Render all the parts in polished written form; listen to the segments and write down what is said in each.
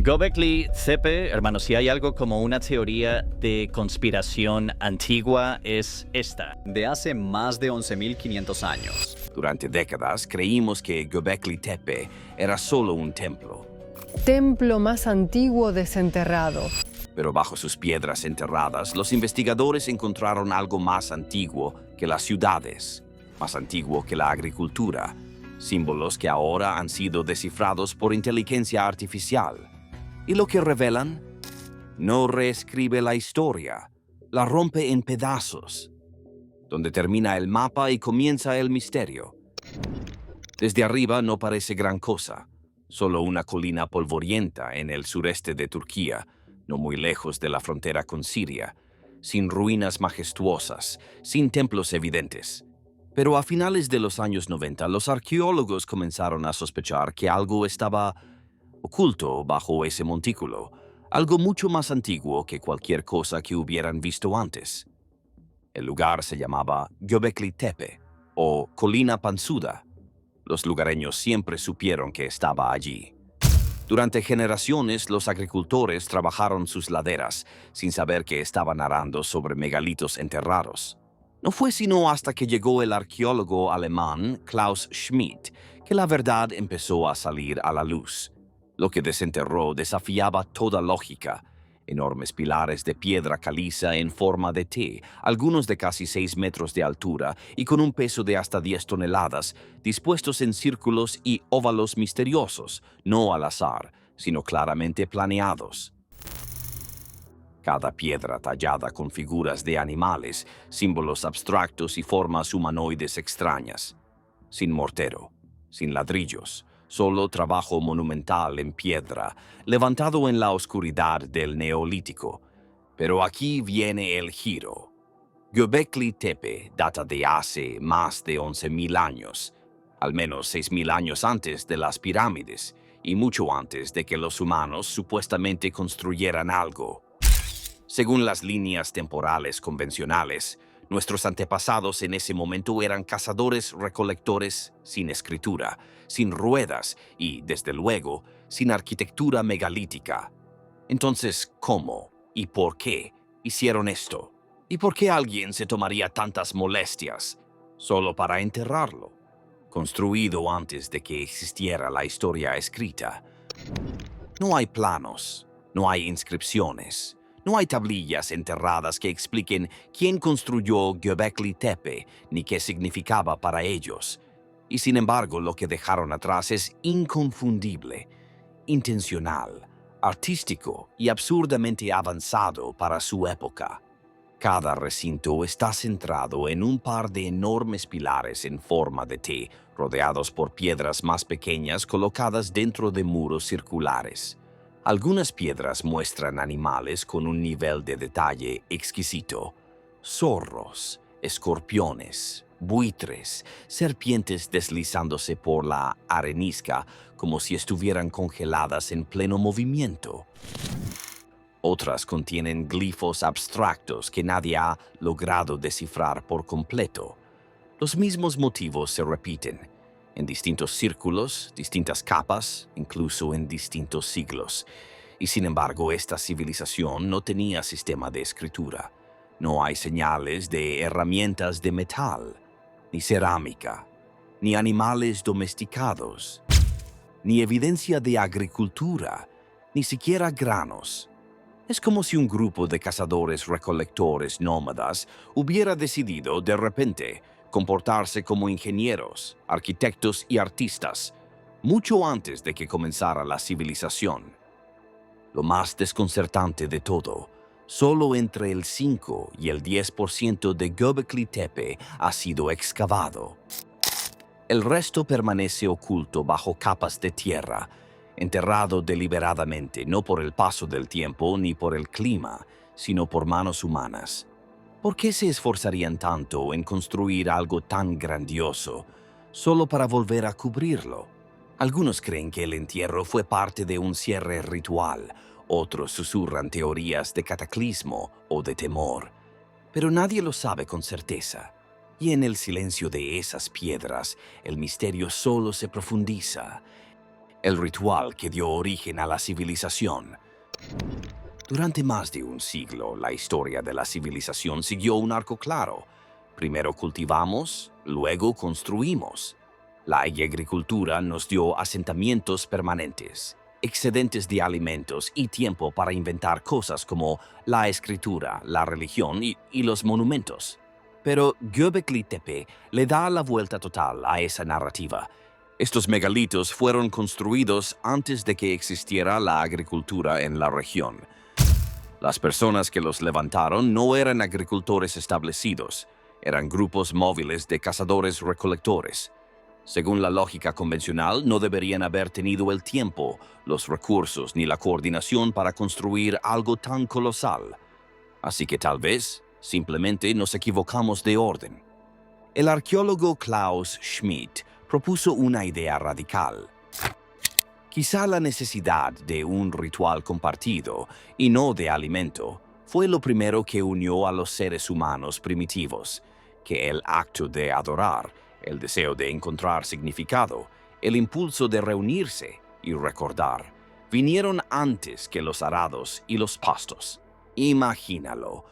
Göbekli Tepe, hermano, si hay algo como una teoría de conspiración antigua, es esta. De hace más de 11.500 años. Durante décadas creímos que Göbekli Tepe era solo un templo. Templo más antiguo desenterrado. Pero bajo sus piedras enterradas, los investigadores encontraron algo más antiguo que las ciudades, más antiguo que la agricultura, símbolos que ahora han sido descifrados por inteligencia artificial. ¿Y lo que revelan? No reescribe la historia, la rompe en pedazos, donde termina el mapa y comienza el misterio. Desde arriba no parece gran cosa, solo una colina polvorienta en el sureste de Turquía, no muy lejos de la frontera con Siria, sin ruinas majestuosas, sin templos evidentes. Pero a finales de los años 90, los arqueólogos comenzaron a sospechar que algo estaba oculto bajo ese montículo, algo mucho más antiguo que cualquier cosa que hubieran visto antes. El lugar se llamaba Göbekli Tepe, o Colina Panzuda. Los lugareños siempre supieron que estaba allí. Durante generaciones, los agricultores trabajaron sus laderas, sin saber que estaban arando sobre megalitos enterrados. No fue sino hasta que llegó el arqueólogo alemán Klaus Schmidt que la verdad empezó a salir a la luz. Lo que desenterró desafiaba toda lógica. Enormes pilares de piedra caliza en forma de T, algunos de casi 6 metros de altura y con un peso de hasta 10 toneladas, dispuestos en círculos y óvalos misteriosos, no al azar, sino claramente planeados. Cada piedra tallada con figuras de animales, símbolos abstractos y formas humanoides extrañas. Sin mortero, sin ladrillos, solo trabajo monumental en piedra, levantado en la oscuridad del Neolítico. Pero aquí viene el giro. Göbekli Tepe data de hace más de 11.000 años, al menos 6.000 años antes de las pirámides, y mucho antes de que los humanos supuestamente construyeran algo. Según las líneas temporales convencionales, nuestros antepasados en ese momento eran cazadores-recolectores sin escritura, sin ruedas y, desde luego, sin arquitectura megalítica. Entonces, ¿cómo y por qué hicieron esto? ¿Y por qué alguien se tomaría tantas molestias solo para enterrarlo? Construido antes de que existiera la historia escrita. No hay planos, no hay inscripciones. No hay tablillas enterradas que expliquen quién construyó Göbekli Tepe ni qué significaba para ellos. Y sin embargo, lo que dejaron atrás es inconfundible, intencional, artístico y absurdamente avanzado para su época. Cada recinto está centrado en un par de enormes pilares en forma de T, rodeados por piedras más pequeñas colocadas dentro de muros circulares. Algunas piedras muestran animales con un nivel de detalle exquisito. Zorros, escorpiones, buitres, serpientes deslizándose por la arenisca como si estuvieran congeladas en pleno movimiento. Otras contienen glifos abstractos que nadie ha logrado descifrar por completo. Los mismos motivos se repiten, en distintos círculos, distintas capas, incluso en distintos siglos. Y sin embargo, esta civilización no tenía sistema de escritura. No hay señales de herramientas de metal, ni cerámica, ni animales domesticados, ni evidencia de agricultura, ni siquiera granos. Es como si un grupo de cazadores-recolectores nómadas hubiera decidido de repente comportarse como ingenieros, arquitectos y artistas, mucho antes de que comenzara la civilización. Lo más desconcertante de todo, solo entre el 5 y el 10% de Göbekli Tepe ha sido excavado. El resto permanece oculto bajo capas de tierra, enterrado deliberadamente no por el paso del tiempo ni por el clima, sino por manos humanas. ¿Por qué se esforzarían tanto en construir algo tan grandioso, solo para volver a cubrirlo? Algunos creen que el entierro fue parte de un cierre ritual, otros susurran teorías de cataclismo o de temor, pero nadie lo sabe con certeza. Y en el silencio de esas piedras, el misterio solo se profundiza. el ritual que dio origen a la civilización. Durante más de un siglo, la historia de la civilización siguió un arco claro. Primero cultivamos, luego construimos. La agricultura nos dio asentamientos permanentes, excedentes de alimentos y tiempo para inventar cosas como la escritura, la religión y los monumentos. Pero Göbekli Tepe le da la vuelta total a esa narrativa. Estos megalitos fueron construidos antes de que existiera la agricultura en la región. Las personas que los levantaron no eran agricultores establecidos, eran grupos móviles de cazadores-recolectores. Según la lógica convencional, no deberían haber tenido el tiempo, los recursos ni la coordinación para construir algo tan colosal. Así que tal vez, simplemente nos equivocamos de orden. El arqueólogo Klaus Schmidt propuso una idea radical. Quizá la necesidad de un ritual compartido, y no de alimento, fue lo primero que unió a los seres humanos primitivos, que el acto de adorar, el deseo de encontrar significado, el impulso de reunirse y recordar, vinieron antes que los arados y los pastos. Imagínalo,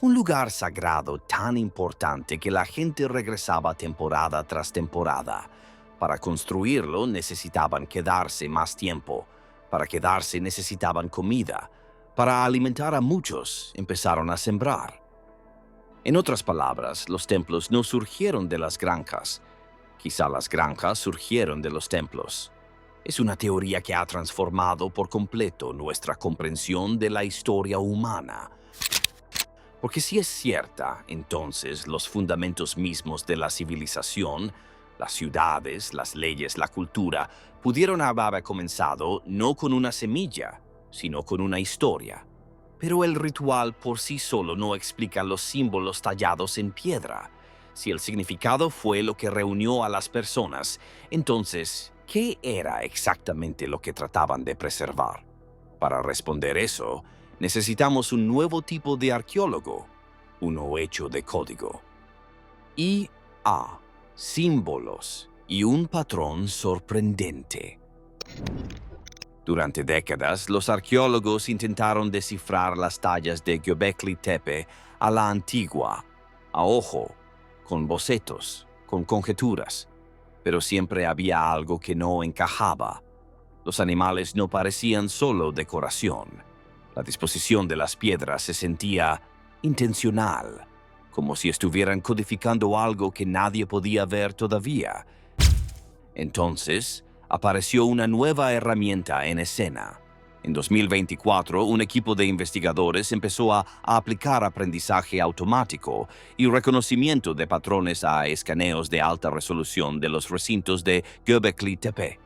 un lugar sagrado tan importante que la gente regresaba temporada tras temporada. Para construirlo necesitaban quedarse más tiempo. Para quedarse necesitaban comida. Para alimentar a muchos empezaron a sembrar. En otras palabras, los templos no surgieron de las granjas. Quizá las granjas surgieron de los templos. Es una teoría que ha transformado por completo nuestra comprensión de la historia humana. Porque si es cierta, entonces los fundamentos mismos de la civilización, las ciudades, las leyes, la cultura, pudieron haber comenzado no con una semilla, sino con una historia. Pero el ritual por sí solo no explica los símbolos tallados en piedra. Si el significado fue lo que reunió a las personas, entonces, ¿qué era exactamente lo que trataban de preservar? Para responder eso, necesitamos un nuevo tipo de arqueólogo, uno hecho de código. IA. Símbolos y un patrón sorprendente. Durante décadas, los arqueólogos intentaron descifrar las tallas de Göbekli Tepe a la antigua, a ojo, con bocetos, con conjeturas, pero siempre había algo que no encajaba. Los animales no parecían solo decoración. La disposición de las piedras se sentía intencional, como si estuvieran codificando algo que nadie podía ver todavía. Entonces, apareció una nueva herramienta en escena. En 2024, un equipo de investigadores empezó a aplicar aprendizaje automático y reconocimiento de patrones a escaneos de alta resolución de los recintos de Göbekli Tepe.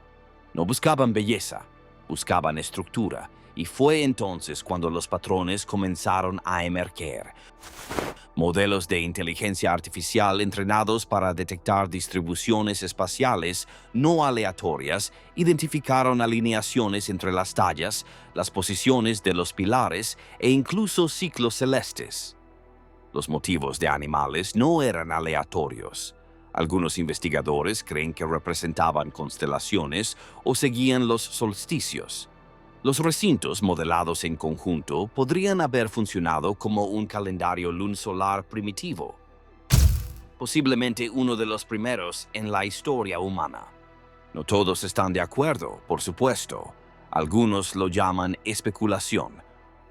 No buscaban belleza, buscaban estructura, y fue entonces cuando los patrones comenzaron a emerger. Modelos de inteligencia artificial entrenados para detectar distribuciones espaciales no aleatorias identificaron alineaciones entre las tallas, las posiciones de los pilares e incluso ciclos celestes. Los motivos de animales no eran aleatorios. Algunos investigadores creen que representaban constelaciones o seguían los solsticios. Los recintos modelados en conjunto podrían haber funcionado como un calendario lunisolar primitivo, posiblemente uno de los primeros en la historia humana. No todos están de acuerdo, por supuesto. Algunos lo llaman especulación.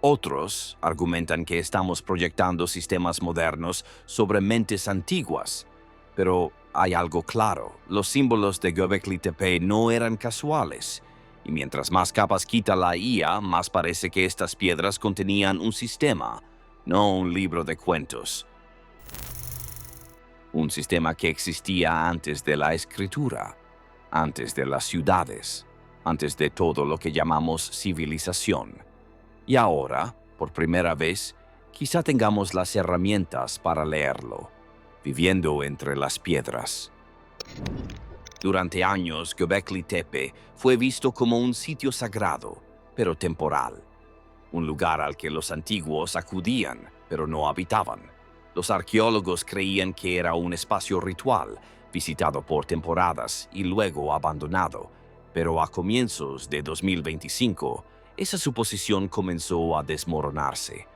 Otros argumentan que estamos proyectando sistemas modernos sobre mentes antiguas. Pero hay algo claro, los símbolos de Göbekli Tepe no eran casuales. Y mientras más capas quita la IA, más parece que estas piedras contenían un sistema, no un libro de cuentos. Un sistema que existía antes de la escritura, antes de las ciudades, antes de todo lo que llamamos civilización. Y ahora, por primera vez, quizá tengamos las herramientas para leerlo, viviendo entre las piedras. Durante años, Göbekli Tepe fue visto como un sitio sagrado, pero temporal. Un lugar al que los antiguos acudían, pero no habitaban. Los arqueólogos creían que era un espacio ritual, visitado por temporadas y luego abandonado. Pero a comienzos de 2025, esa suposición comenzó a desmoronarse.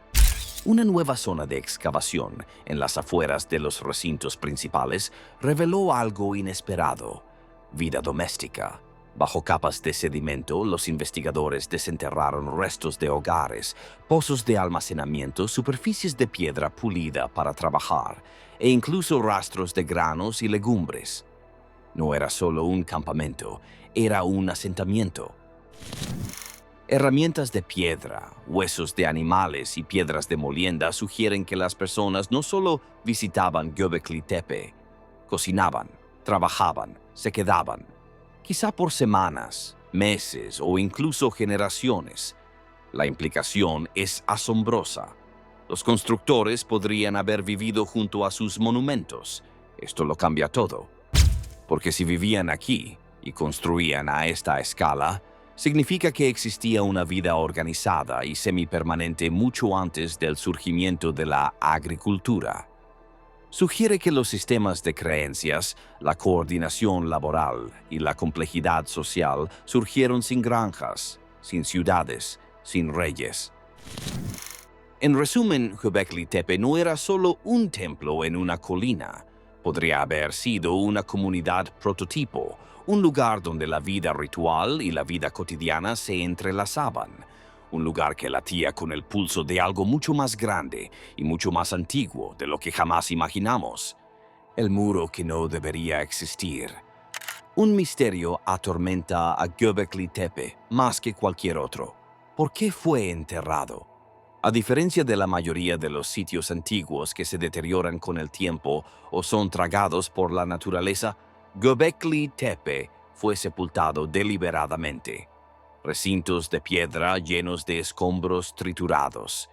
Una nueva zona de excavación en las afueras de los recintos principales reveló algo inesperado: vida doméstica. Bajo capas de sedimento, los investigadores desenterraron restos de hogares, pozos de almacenamiento, superficies de piedra pulida para trabajar, e incluso rastros de granos y legumbres. No era solo un campamento, era un asentamiento. Herramientas de piedra, huesos de animales y piedras de molienda sugieren que las personas no solo visitaban Göbekli Tepe, cocinaban, trabajaban, se quedaban, quizá por semanas, meses o incluso generaciones. La implicación es asombrosa. Los constructores podrían haber vivido junto a sus monumentos. Esto lo cambia todo. Porque si vivían aquí y construían a esta escala, significa que existía una vida organizada y semipermanente mucho antes del surgimiento de la agricultura. Sugiere que los sistemas de creencias, la coordinación laboral y la complejidad social surgieron sin granjas, sin ciudades, sin reyes. En resumen, Göbekli Tepe no era solo un templo en una colina. Podría haber sido una comunidad prototipo, un lugar donde la vida ritual y la vida cotidiana se entrelazaban, un lugar que latía con el pulso de algo mucho más grande y mucho más antiguo de lo que jamás imaginamos. El muro que no debería existir. Un misterio atormenta a Göbekli Tepe más que cualquier otro. ¿Por qué fue enterrado? A diferencia de la mayoría de los sitios antiguos que se deterioran con el tiempo o son tragados por la naturaleza, Göbekli Tepe fue sepultado deliberadamente. Recintos de piedra llenos de escombros triturados,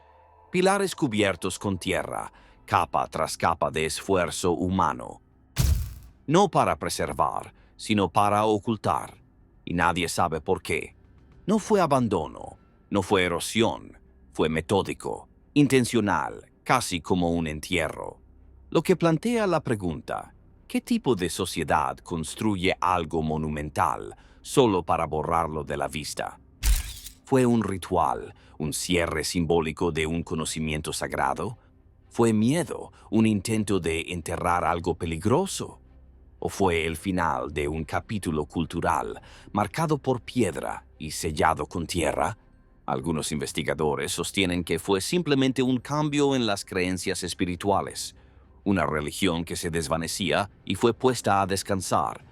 pilares cubiertos con tierra, capa tras capa de esfuerzo humano. No para preservar, sino para ocultar, y nadie sabe por qué. No fue abandono, no fue erosión, fue metódico, intencional, casi como un entierro. Lo que plantea la pregunta: ¿qué tipo de sociedad construye algo monumental solo para borrarlo de la vista? ¿Fue un ritual, un cierre simbólico de un conocimiento sagrado? ¿Fue miedo, un intento de enterrar algo peligroso? ¿O fue el final de un capítulo cultural marcado por piedra y sellado con tierra? Algunos investigadores sostienen que fue simplemente un cambio en las creencias espirituales, una religión que se desvanecía y fue puesta a descansar.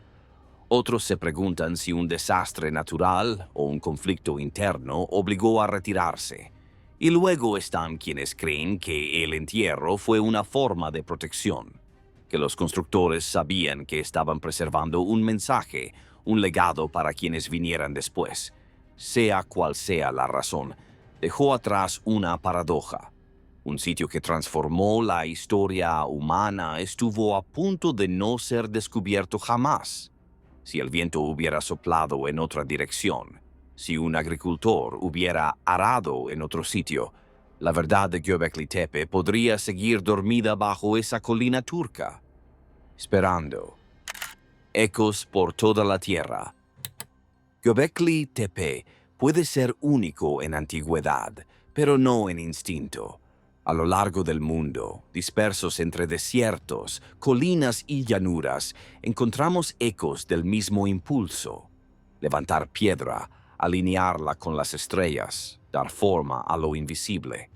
Otros se preguntan si un desastre natural o un conflicto interno obligó a retirarse. Y luego están quienes creen que el entierro fue una forma de protección, que los constructores sabían que estaban preservando un mensaje, un legado para quienes vinieran después. Sea cual sea la razón, dejó atrás una paradoja. Un sitio que transformó la historia humana estuvo a punto de no ser descubierto jamás. Si el viento hubiera soplado en otra dirección, si un agricultor hubiera arado en otro sitio, la verdad de Göbekli Tepe podría seguir dormida bajo esa colina turca, esperando. Ecos por toda la tierra. Göbekli Tepe puede ser único en antigüedad, pero no en instinto. A lo largo del mundo, dispersos entre desiertos, colinas y llanuras, encontramos ecos del mismo impulso. Levantar piedra, alinearla con las estrellas, dar forma a lo invisible.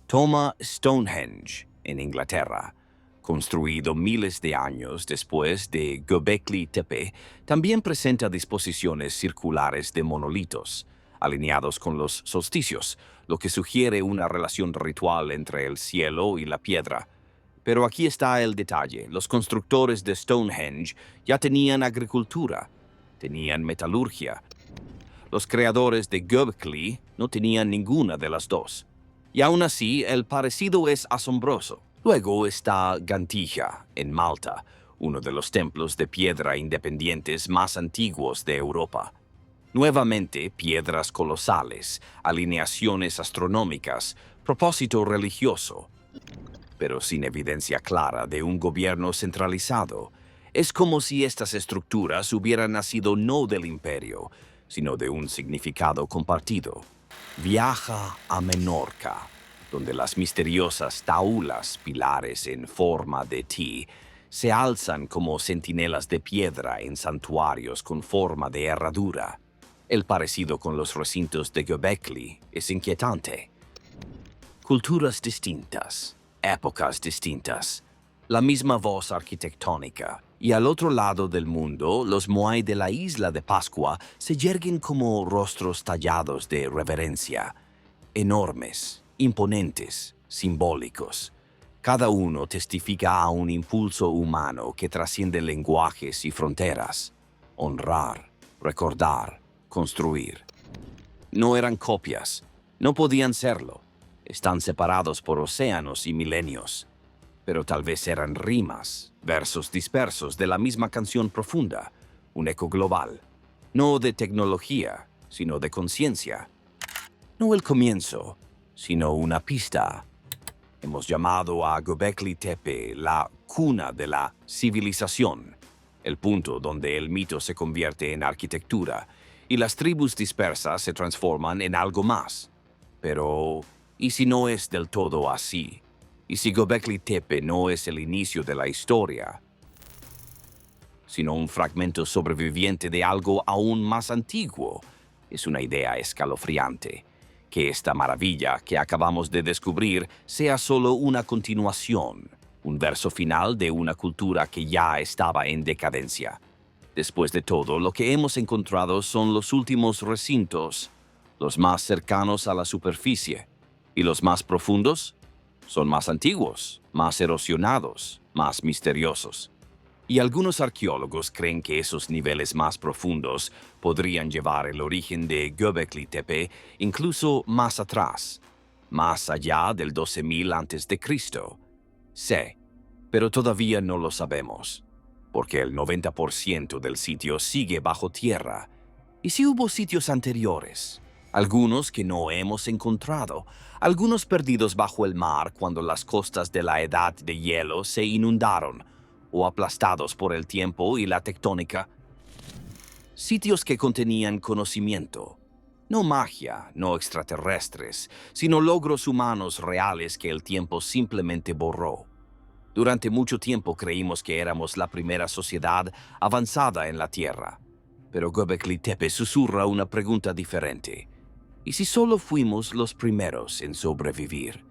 Toma Stonehenge, en Inglaterra. Construido miles de años después de Göbekli Tepe, también presenta disposiciones circulares de monolitos, alineados con los solsticios, lo que sugiere una relación ritual entre el cielo y la piedra. Pero aquí está el detalle: los constructores de Stonehenge ya tenían agricultura, tenían metalurgia. Los creadores de Göbekli no tenían ninguna de las dos. Y aún así, el parecido es asombroso. Luego está Gantija, en Malta, uno de los templos de piedra independientes más antiguos de Europa. Nuevamente, piedras colosales, alineaciones astronómicas, propósito religioso, pero sin evidencia clara de un gobierno centralizado. Es como si estas estructuras hubieran nacido no del imperio, sino de un significado compartido. Viaja a Menorca, donde las misteriosas taulas, pilares en forma de T, se alzan como centinelas de piedra en santuarios con forma de herradura. El parecido con los recintos de Göbekli es inquietante. Culturas distintas, épocas distintas, la misma voz arquitectónica, y al otro lado del mundo, los moai de la isla de Pascua se yerguen como rostros tallados de reverencia, enormes, imponentes, simbólicos. Cada uno testifica a un impulso humano que trasciende lenguajes y fronteras. Honrar, recordar, construir. No eran copias, no podían serlo. Están separados por océanos y milenios. Pero tal vez eran rimas, versos dispersos de la misma canción profunda, un eco global, no de tecnología, sino de conciencia. No el comienzo, sino una pista. Hemos llamado a Göbekli Tepe la cuna de la civilización, el punto donde el mito se convierte en arquitectura y las tribus dispersas se transforman en algo más. Pero, ¿y si no es del todo así? ¿Y si Göbekli Tepe no es el inicio de la historia, sino un fragmento sobreviviente de algo aún más antiguo? Es una idea escalofriante. Que esta maravilla que acabamos de descubrir sea solo una continuación, un verso final de una cultura que ya estaba en decadencia. Después de todo, lo que hemos encontrado son los últimos recintos, los más cercanos a la superficie, y los más profundos son más antiguos, más erosionados, más misteriosos. Y algunos arqueólogos creen que esos niveles más profundos podrían llevar el origen de Göbekli Tepe incluso más atrás, más allá del 12.000 a.C. Sí, pero todavía no lo sabemos, porque el 90% del sitio sigue bajo tierra. ¿Y si hubo sitios anteriores? Algunos que no hemos encontrado, algunos perdidos bajo el mar cuando las costas de la edad de hielo se inundaron, o aplastados por el tiempo y la tectónica. Sitios que contenían conocimiento, no magia, no extraterrestres, sino logros humanos reales que el tiempo simplemente borró. Durante mucho tiempo creímos que éramos la primera sociedad avanzada en la Tierra, pero Göbekli Tepe susurra una pregunta diferente. ¿Y si solo fuimos los primeros en sobrevivir?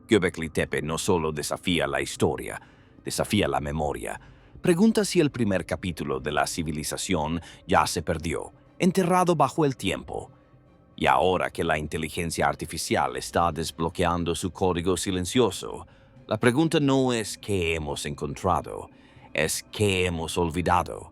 Göbekli Tepe no solo desafía la historia, desafía la memoria. Pregunta si el primer capítulo de la civilización ya se perdió, enterrado bajo el tiempo. Y ahora que la inteligencia artificial está desbloqueando su código silencioso, la pregunta no es qué hemos encontrado, es qué hemos olvidado.